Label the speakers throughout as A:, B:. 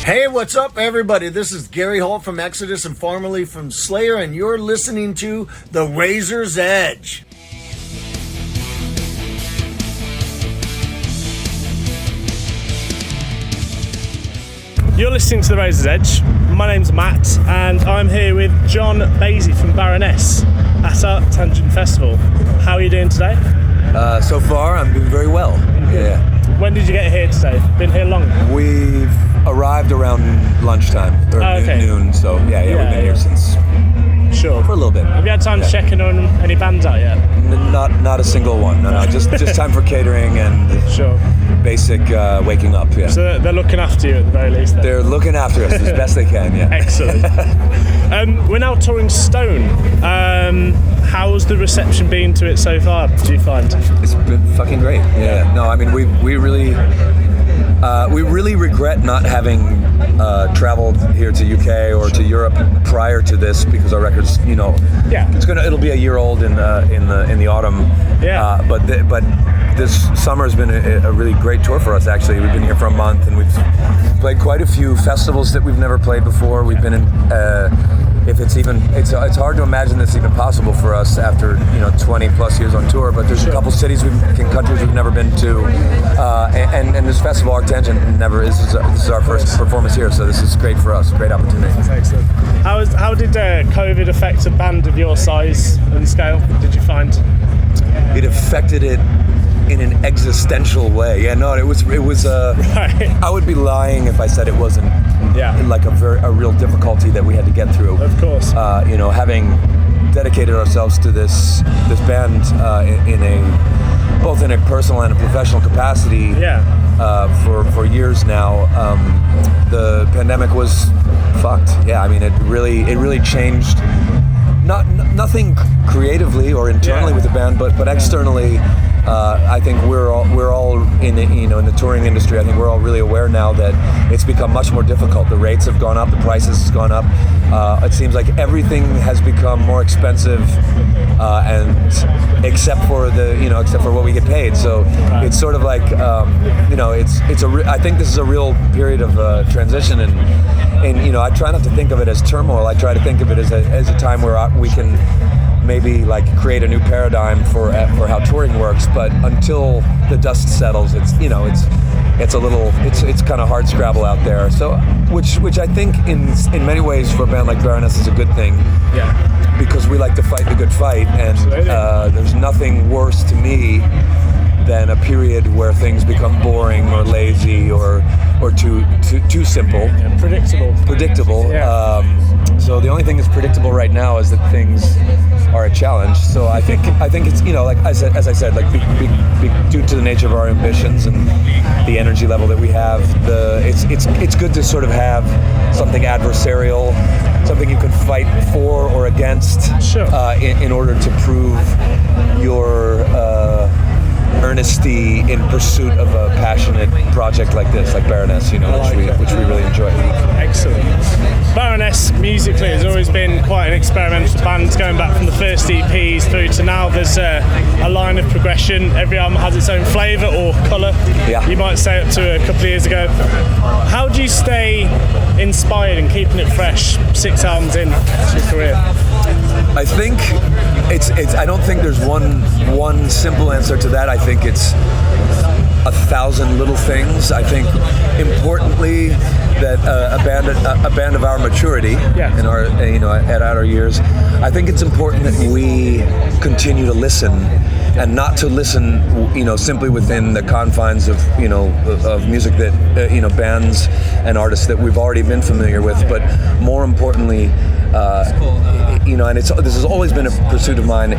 A: Hey, what's up, everybody? This is Gary Holt from Exodus and formerly from Slayer, and you're listening to The Razor's Edge.
B: You're listening to The Razor's Edge. My name's Matt, and I'm here with John Baizley from Baroness at ArcTanGent Festival. How are you doing today?
C: So far, I'm doing very well. Yeah.
B: When did you get here today? Been here long?
C: We've arrived around lunchtime, or noon, so yeah, we've been here since
B: Sure.
C: for a little bit.
B: Have you had time to check in on any bands out yet?
C: Not a single one. No, just time for catering and
B: Sure.
C: basic waking up. Yeah.
B: So they're looking after you at the very least then?
C: They're looking after us as best they can. Yeah.
B: Excellent. We're now touring Stone. How's the reception been to it so far, do you find?
C: It's been fucking great. Yeah. No, I mean we really regret not having traveled here to UK or to Europe prior to this, because our record's, it'll be a year old in the autumn.
B: Yeah.
C: But this summer has been a really great tour for us. Actually, we've been here for a month and we've played quite a few festivals that we've never played before. We've been in. It's hard to imagine this even possible for us after 20 plus years on tour. But there's a couple cities in countries we've never been to, and this festival ArcTanGent this is our first performance here, so this is great for us. Great opportunity.
B: That's excellent. How did COVID affect a band of your size and scale? Did you find
C: it affected it in an existential way? Yeah, no, it was.
B: Right.
C: I would be lying if I said it wasn't.
B: Yeah.
C: Like a real difficulty that we had to get through.
B: Of course.
C: Having dedicated ourselves to this band both in a personal and a professional capacity.
B: Yeah.
C: For years now, the pandemic was fucked. Yeah, I mean it really changed. Nothing creatively or internally with the band, but externally. I think we're all in the touring industry. I think we're all really aware now that it's become much more difficult. The rates have gone up, the prices have gone up. It seems like everything has become more expensive, and except for what we get paid. So it's sort of like I think this is a real period of transition, and I try not to think of it as turmoil. I try to think of it as a time where we can maybe create a new paradigm for how touring works, but until the dust settles, it's kind of hard scrabble out there. So which I think in many ways for a band like Baroness is a good thing.
B: Yeah.
C: Because we like to fight the good fight, and there's nothing worse to me than a period where things become boring or lazy or too simple. Predictable.
B: Yeah.
C: So the only thing that's predictable right now is that things are a challenge. So I think it's as I said, due to the nature of our ambitions and the energy level that we have, it's good to sort of have something adversarial, something you can fight for or against.
B: Sure.
C: In order to prove your earnesty in pursuit of a passionate project like this, like Baroness, which we really enjoy.
B: Excellent. Baroness musically has always been quite an experimental band, going back from the first EPs through to now. There's a line of progression. Every album has its own flavour or colour.
C: Yeah.
B: You might say up to a couple of years ago. How do you stay inspired and keeping it fresh 6 albums in to your career?
C: I think it's. I don't think there's one simple answer to that. I think it's 1,000 little things. I think importantly that a band of our maturity in our at our years, I think it's important that we continue to listen, and not to listen simply within the confines of of music that bands and artists that we've already been familiar with, but more importantly, and this has always been a pursuit of mine,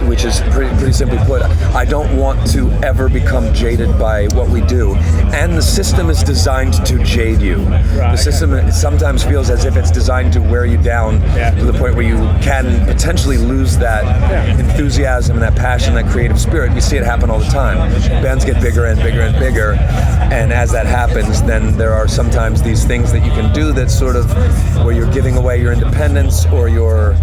C: which is pretty simply put, I don't want to ever become jaded by what we do, and the system is designed to jade you. The system sometimes feels as if it's designed to wear you down to the point where you can potentially lose that enthusiasm and that passion, that creative spirit. You see it happen all the time. Bands get bigger and bigger and bigger, and as that happens, then there are sometimes these things that you can do that sort of where you're giving away your independence or your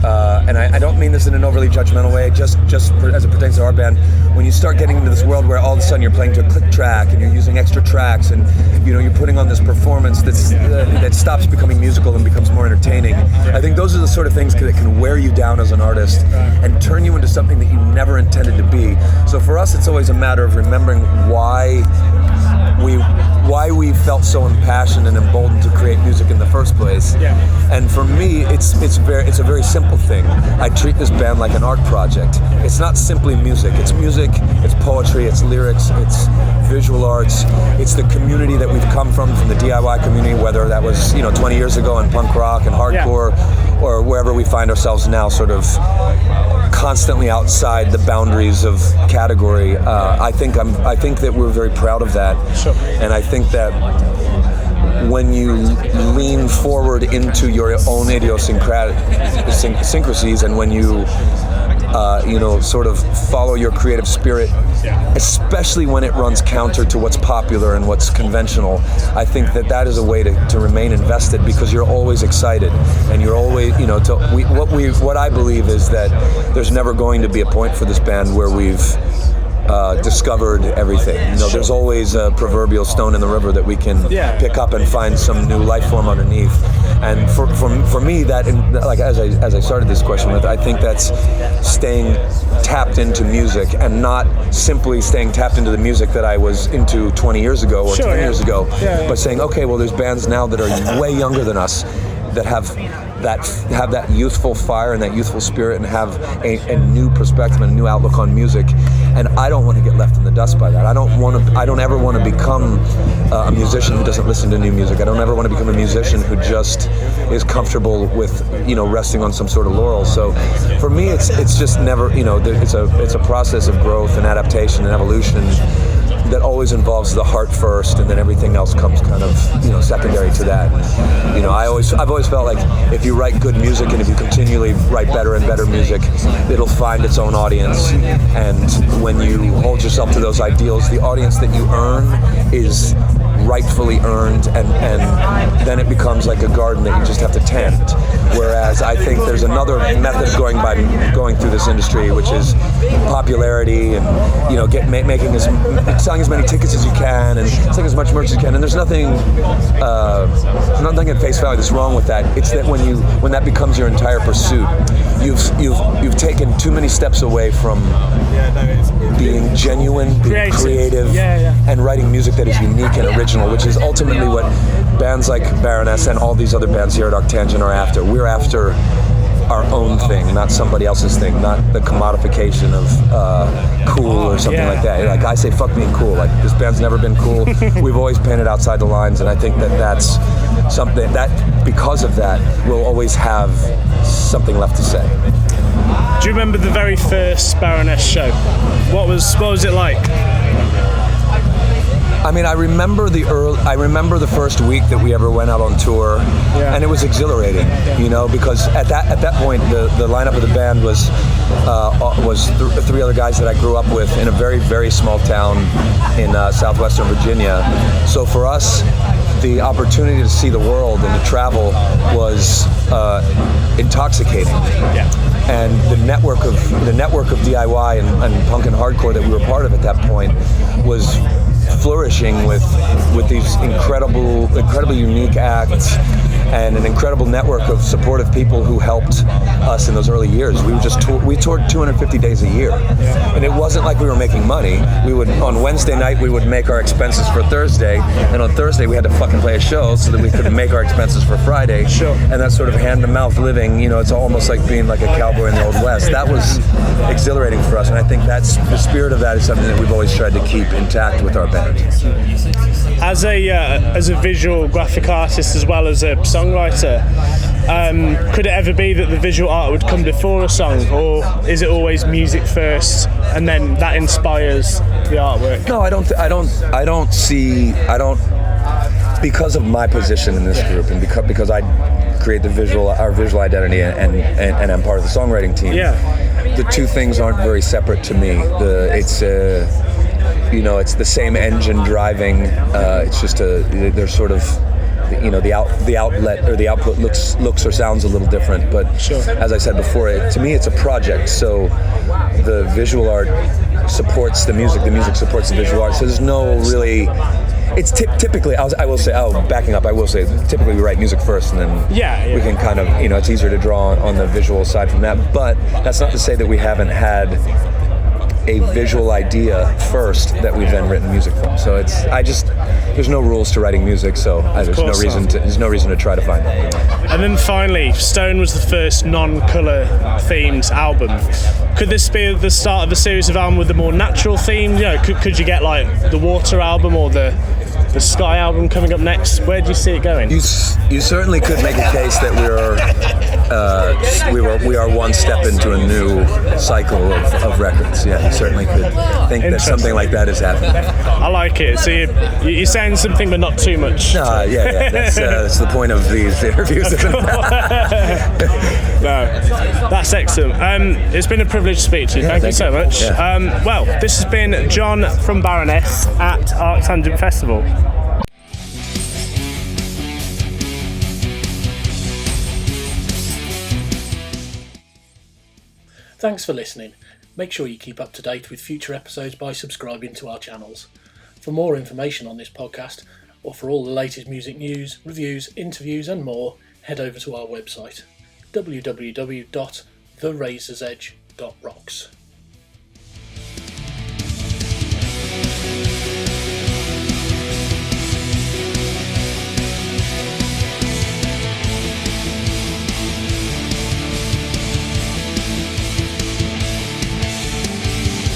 C: and I don't mean this in an overly judgmental way, just as it pertains to our band, when you start getting into this world where all of a sudden you're playing to a click track and you're using extra tracks and you're putting on this performance that stops becoming musical and becomes more entertaining, I think those are the sort of things that can wear you down as an artist and turn you into something that you never intended to be. So for us, it's always a matter of remembering why we felt so impassioned and emboldened to create music in the first place. And for me, it's a very simple thing. I treat this band like an art project. It's not simply music. It's music, it's poetry, it's lyrics, it's visual arts. It's the community that we've come from the DIY community, whether that was 20 years ago in punk rock and hardcore, or wherever we find ourselves now, sort of constantly outside the boundaries of category. I think that we're very proud of that, and I think that when you lean forward into your own idiosyncrasies, and when you sort of follow your creative spirit, especially when it runs counter to what's popular and what's conventional, I think that is a way to remain invested, because you're always excited, and you're always, what I believe is that there's never going to be a point for this band where we've discovered everything. There's always a proverbial stone in the river that we can pick up and find some new life form underneath. And for me, that, like as I started this question with, I think that's staying tapped into music, and not simply staying tapped into the music that I was into 20 years ago or 10 years ago, but saying, okay, well, there's bands now that are way younger than us that have that youthful fire and that youthful spirit, and have a new perspective and a new outlook on music. And I don't want to get left in the dust by that. I don't ever want to become a musician who doesn't listen to new music. I don't ever want to become a musician who just is comfortable with resting on some sort of laurel. So for me, it's just never, it's a process of growth and adaptation and evolution that always involves the heart first, and then everything else comes kind of secondary to that. I've always felt like if you write good music, and if you continually write better and better music, it'll find its own audience. And when you hold yourself to those ideals, the audience that you earn is rightfully earned, and then it becomes like a garden that you just have to tend. Whereas I think there's another method of going through this industry, which is popularity, and selling as many tickets as you can, and selling as much merch as you can. And there's nothing at face value that's wrong with that. It's that when that becomes your entire pursuit, you've taken too many steps away from being genuine, being creative, and writing music that is unique and original, which is ultimately what bands like Baroness and all these other bands here at ArcTanGent are after. We're after our own thing, not somebody else's thing, not the commodification of cool or something like that. Like I say, fuck being cool. Like, this band's never been cool. We've always painted outside the lines, and I think that's something that, because of that, we'll always have something left to say.
B: Do you remember the very first Baroness show? What was it like?
C: I mean, I remember the first week that we ever went out on tour, and it was exhilarating, because at that point the lineup of the band was three other guys that I grew up with in a very, very small town in southwestern Virginia. So for us, the opportunity to see the world and to travel was intoxicating. And the network of DIY and punk and hardcore that we were part of at that point was flourishing with these incredibly unique acts, and an incredible network of supportive people who helped us in those early years. We toured 250 days a year, and it wasn't like we were making money. On Wednesday night we would make our expenses for Thursday, and on Thursday we had to fucking play a show so that we could make our expenses for Friday. And that sort of hand-to-mouth living, it's almost like being like a cowboy in the Old West. That was exhilarating for us, and I think that's the spirit of that is something that we've always tried to keep intact with our band.
B: As a visual graphic artist as well as a songwriter, could it ever be that the visual art would come before a song, or is it always music first and then that inspires the artwork?
C: No, I don't see because of my position in this group, and because I create our visual identity and I'm part of the songwriting team. The two things aren't very separate to me. It's the same engine driving. It's just they're sort of the outlet or the output looks or sounds a little different. But as I said before, to me it's a project. So the visual art supports the music supports the visual art. So there's no really. It's typically, backing up, I will say, typically we write music first and then we can kind of, it's easier to draw on the visual side from that. But that's not to say that we haven't had a visual idea first that we've then written music from. So there's no rules to writing music, so there's no reason to try to find that.
B: And then finally, Stone was the first non-colour themed album. Could this be the start of a series of albums with a more natural theme? Could you get like the Water album or the Sky album coming up next? Where do you see it going?
C: You certainly could make a case that we are one step into a new cycle of records. Yeah, you certainly could think that something like that is happening.
B: I like it. So you're saying something, but not too much.
C: Yeah. That's the point of these interviews.
B: No, that's excellent. It's been a privilege to speak to you. Thank you so much.
C: Yeah.
B: Well, this has been John from Baroness at ArcTanGent Festival.
D: Thanks for listening. Make sure you keep up to date with future episodes by subscribing to our channels. For more information on this podcast, or for all the latest music news, reviews, interviews and more, head over to our website, www.therazorsedge.rocks.